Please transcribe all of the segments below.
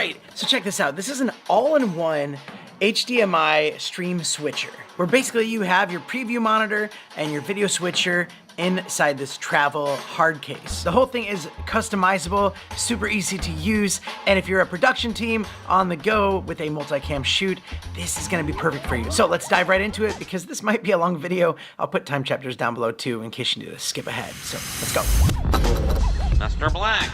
right, so check this out. This is an all-in-one HDMI stream switcher, where basically you have your preview monitor and your video switcher inside this travel hard case. The whole thing is customizable, super easy to use, and if you're a production team on the go with a multicam shoot, this is gonna be perfect for you. So let's dive right into it because this might be a long video. I'll put time chapters down below too in case you need to skip ahead. So let's go. Mr. Black.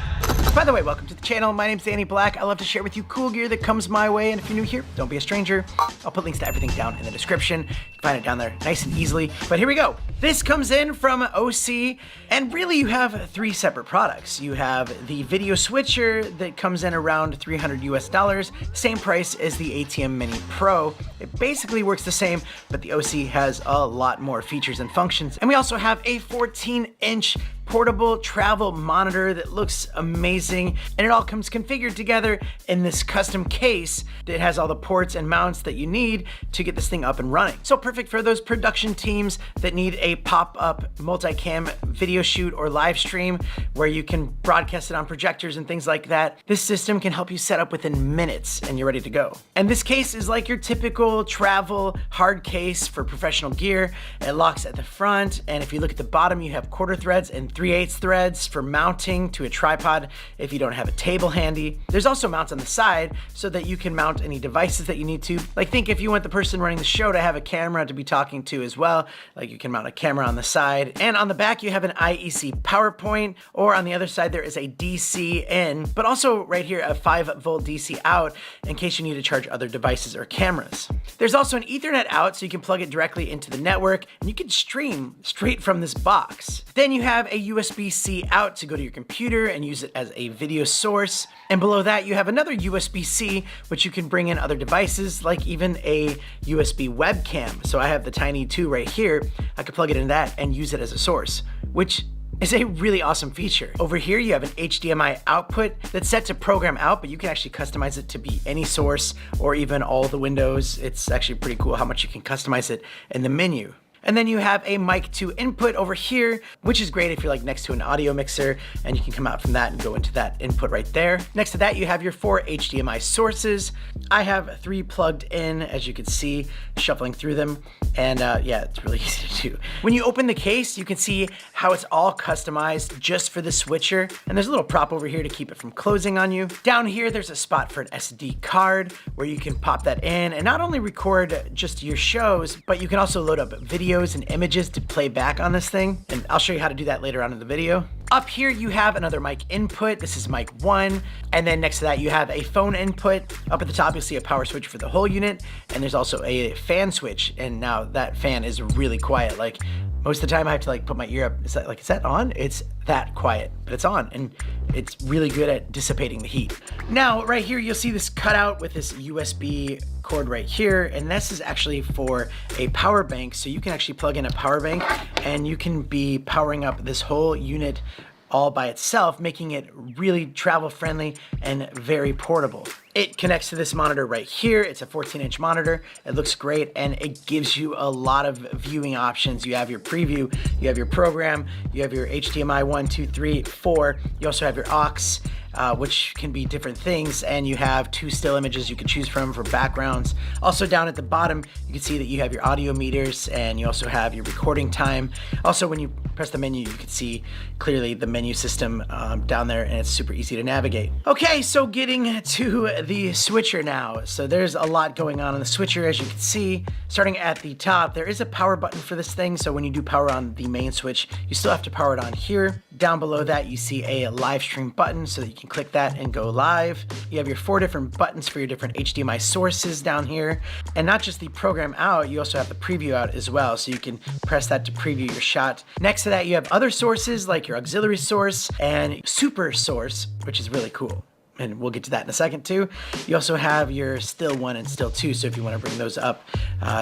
By the way, welcome to the channel. My name's Danny Black. I love to share with you cool gear that comes my way, and if you're new here, don't be a stranger. I'll put links to everything down in the description. You can find it down there nice and easily. But here we go. This comes in from OC, and really you have three separate products. You have the video switcher that comes in around $300 US, same price as the ATEM Mini Pro. It basically works the same, but the OC has a lot more features and functions. And we also have a 14-inch portable travel monitor that looks amazing, and it all comes configured together in this custom case that has all the ports and mounts that you need to get this thing up and running. So perfect for those production teams that need a pop-up multicam video shoot or live stream where you can broadcast it on projectors and things like that. This system can help you set up within minutes and you're ready to go. And this case is like your typical travel hard case for professional gear. It locks at the front, and if you look at the bottom, you have quarter threads and 3/8 threads for mounting to a tripod if you don't have a table handy. There's also mounts on the side so that you can mount any devices that you need to. Like think if you want the person running the show to have a camera to be talking to as well, like you can mount a camera on the side. And on the back you have an IEC power point, or on the other side there is a DC in, but also right here a 5-volt DC out in case you need to charge other devices or cameras. There's also an Ethernet out so you can plug it directly into the network and you can stream straight from this box. Then you have a USB-C out to go to your computer and use it as a video source. And below that you have another USB-C which you can bring in other devices, like even a USB webcam. So I have the Tiny 2 right here. I could plug it in that and use it as a source, which is a really awesome feature. Over here you have an HDMI output that's set to program out, but you can actually customize it to be any source or even all the windows. It's actually pretty cool how much you can customize it in the menu. And then you have a mic 2 input over here, which is great if you're like next to an audio mixer and you can come out from that and go into that input right there. Next to that, you have your 4 HDMI sources. I have 3 plugged in, as you can see, shuffling through them. And yeah, it's really easy to do. When you open the case, you can see how it's all customized just for the switcher. And there's a little prop over here to keep it from closing on you. Down here, there's a spot for an SD card where you can pop that in and not only record just your shows, but you can also load up videos and images to play back on this thing. And I'll show you how to do that later on in the video. Up here you have another mic input. This is mic 1. And then next to that you have a phone input. Up at the top you'll see a power switch for the whole unit. And there's also a fan switch. And now that fan is really quiet. Like most of the time I have to like put my ear up. Is that on? It's that quiet, but it's on. And it's really good at dissipating the heat. Now right here you'll see this cutout with this USB cord right here, and this is actually for a power bank, so you can actually plug in a power bank and you can be powering up this whole unit all by itself, making it really travel friendly and very portable. It connects to this monitor right here. It's a 14-inch monitor. It looks great and it gives you a lot of viewing options. You have your preview, you have your program, you have your HDMI 1, 2, 3, 4. You also have your aux, which can be different things, and you have 2 still images you can choose from for backgrounds. Also down at the bottom, you can see that you have your audio meters and you also have your recording time. Also, when you press the menu, you can see clearly the menu system down there, and it's super easy to navigate. Okay, so getting to the switcher now. So there's a lot going on the switcher, as you can see. Starting at the top, there is a power button for this thing, so when you do power on the main switch, you still have to power it on here. Down below that, you see a live stream button so that you can click that and go live. You have your 4 different buttons for your different HDMI sources down here. And not just the program out, you also have the preview out as well, so you can press that to preview your shot. Next to that, you have other sources like your auxiliary source and super source, which is really cool. And we'll get to that in a second too. You also have your still 1 and still 2, so if you want to bring those up,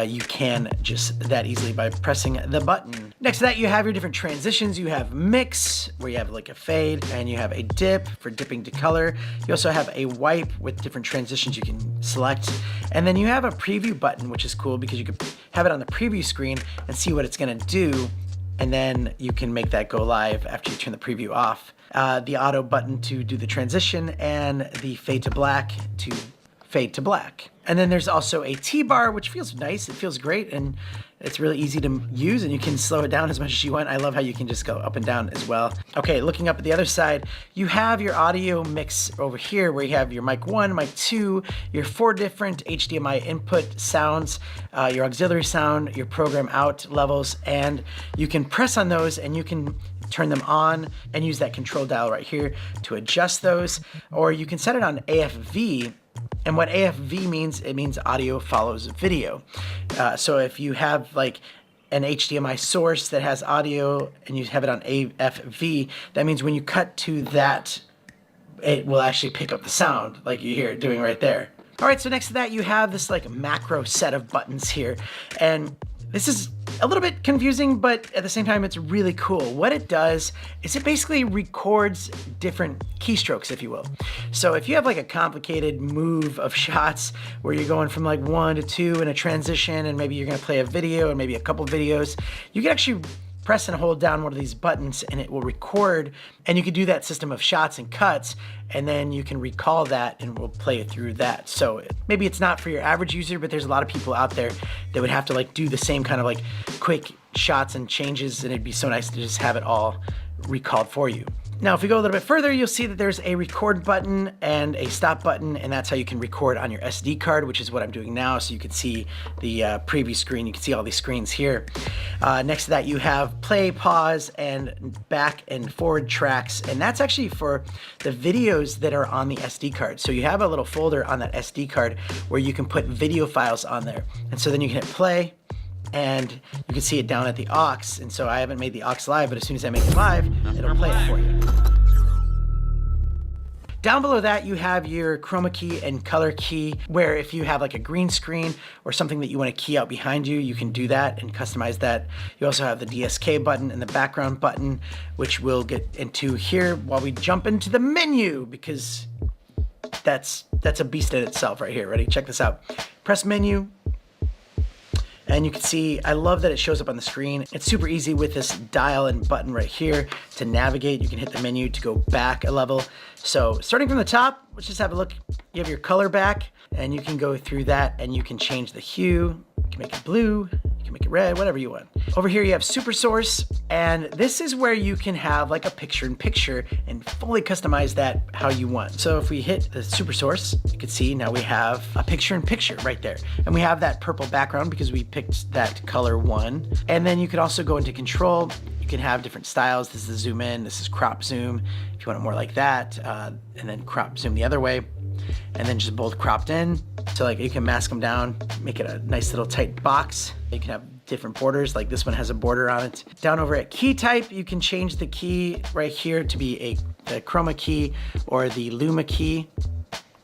you can just that easily by pressing the button. Next to that, you have your different transitions. You have mix, where you have like a fade, and you have a dip for dipping to color. You also have a wipe with different transitions you can select. And then you have a preview button, which is cool because you can have it on the preview screen and see what it's gonna do. And then you can make that go live after you turn the preview off. the auto button to do the transition, and the fade to black to fade to black. And then there's also a T-bar, which feels nice. It feels great, and it's really easy to use, and you can slow it down as much as you want. I love how you can just go up and down as well. Okay, looking up at the other side, you have your audio mix over here where you have your mic 1, mic 2, your 4 different HDMI input sounds, your auxiliary sound, your program out levels, and you can press on those and you can turn them on and use that control dial right here to adjust those, or you can set it on AFV. And what AFV means, it means audio follows video. So if you have like an HDMI source that has audio and you have it on AFV, that means when you cut to that, it will actually pick up the sound like you hear it doing right there. All right, so next to that, you have this like macro set of buttons here. And this is a little bit confusing, but at the same time, it's really cool. What it does is it basically records different keystrokes, if you will. So if you have like a complicated move of shots where you're going from like 1 to 2 in a transition, and maybe you're gonna play a video and maybe a couple videos, you can actually press and hold down one of these buttons and it will record, and you can do that system of shots and cuts, and then you can recall that and we'll play it through that. So maybe it's not for your average user, but there's a lot of people out there that would have to like do the same kind of like quick shots and changes, and it'd be so nice to just have it all recalled for you. Now, if we go a little bit further, you'll see that there's a record button and a stop button, and that's how you can record on your SD card, which is what I'm doing now. So you can see the preview screen. You can see all these screens here. Next to that, you have play, pause, and back and forward tracks, and that's actually for the videos that are on the SD card. So you have a little folder on that SD card where you can put video files on there. And so then you can hit play, and you can see it down at the aux. And so I haven't made the aux live, but as soon as I make it live, it'll play it for you. Down below that, you have your chroma key and color key, where if you have like a green screen or something that you want to key out behind you, you can do that and customize that. You also have the DSK button and the background button, which we'll get into here while we jump into the menu, because that's a beast in itself right here. Ready? Check this out. Press menu. And you can see, I love that it shows up on the screen. It's super easy with this dial and button right here to navigate. You can hit the menu to go back a level. So starting from the top, let's just have a look. You have your color back, and you can go through that and you can change the hue. You can make it blue, you can make it red, whatever you want. Over here you have super source, and this is where you can have like a picture-in-picture and fully customize that how you want. So if we hit the super source, you can see now we have a picture-in-picture right there. And we have that purple background because we picked that color 1. And then you could also go into control. You can have different styles. This is zoom in, this is crop zoom, if you want it more like that, and then crop zoom the other way, and then just both cropped in. So like you can mask them down, make it a nice little tight box. You can have different borders, like this one has a border on it. Down over at key type, you can change the key right here to be the chroma key or the luma key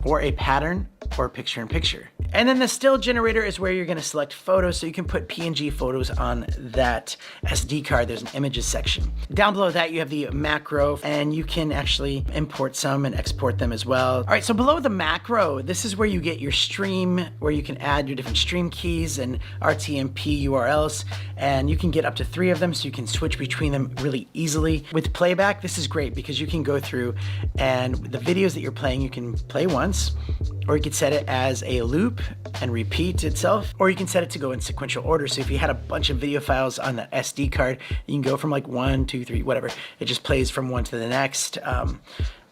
or a pattern or picture-in-picture. And then the still generator is where you're gonna select photos, so you can put PNG photos on that SD card. There's an images section. Down below that, you have the macro, and you can actually import some and export them as well. All right, so below the macro, this is where you get your stream, where you can add your different stream keys and RTMP URLs, and you can get up to 3 of them, so you can switch between them really easily. With playback, this is great because you can go through and the videos that you're playing, you can play once, or you could set it as a loop and repeat itself, or you can set it to go in sequential order. So if you had a bunch of video files on the SD card, you can go from like 1, 2, 3, whatever. It just plays from one to the next.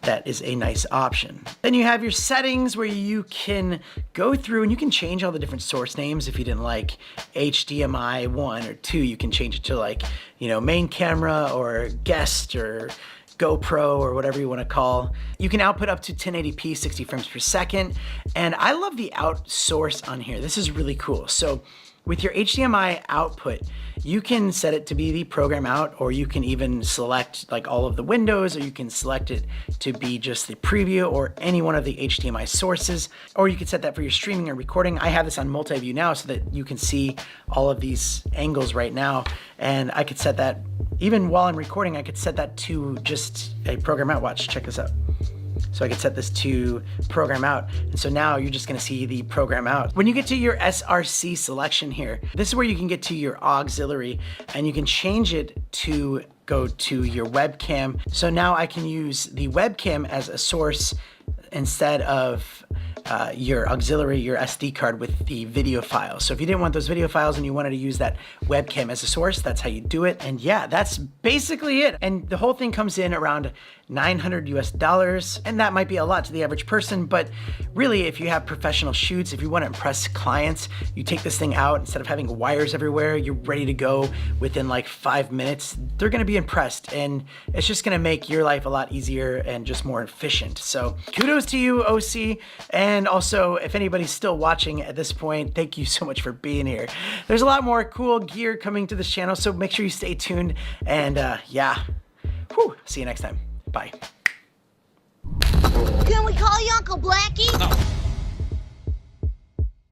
That is a nice option. Then you have your settings where you can go through and you can change all the different source names. If you didn't like HDMI 1 or 2, you can change it to like, you know, main camera or guest or GoPro or whatever you want to call. You can output up to 1080p 60 frames per second. And I love the out source on here. This is really cool. So with your HDMI output, you can set it to be the program out, or you can even select like all of the windows, or you can select it to be just the preview or any one of the HDMI sources, or you can set that for your streaming or recording. I have this on multi-view now so that you can see all of these angles right now, and I could set that, even while I'm recording, I could set that to just a program out. Watch, check this out. So I could set this to program out. And so now you're just gonna see the program out. When you get to your SRC selection here, this is where you can get to your auxiliary and you can change it to go to your webcam. So now I can use the webcam as a source instead of your auxiliary, your SD card with the video files. So if you didn't want those video files and you wanted to use that webcam as a source, that's how you do it. And yeah, that's basically it. And the whole thing comes in around $900 US. And that might be a lot to the average person, but really if you have professional shoots, if you want to impress clients, you take this thing out, instead of having wires everywhere, you're ready to go within like 5 minutes. They're going to be impressed, and it's just going to make your life a lot easier and just more efficient. So kudos to you, OC. And also, if anybody's still watching at this point, thank you so much for being here. There's a lot more cool gear coming to this channel, so make sure you stay tuned. And yeah, whew, see you next time. Bye. Can we call you Uncle Blackie? No.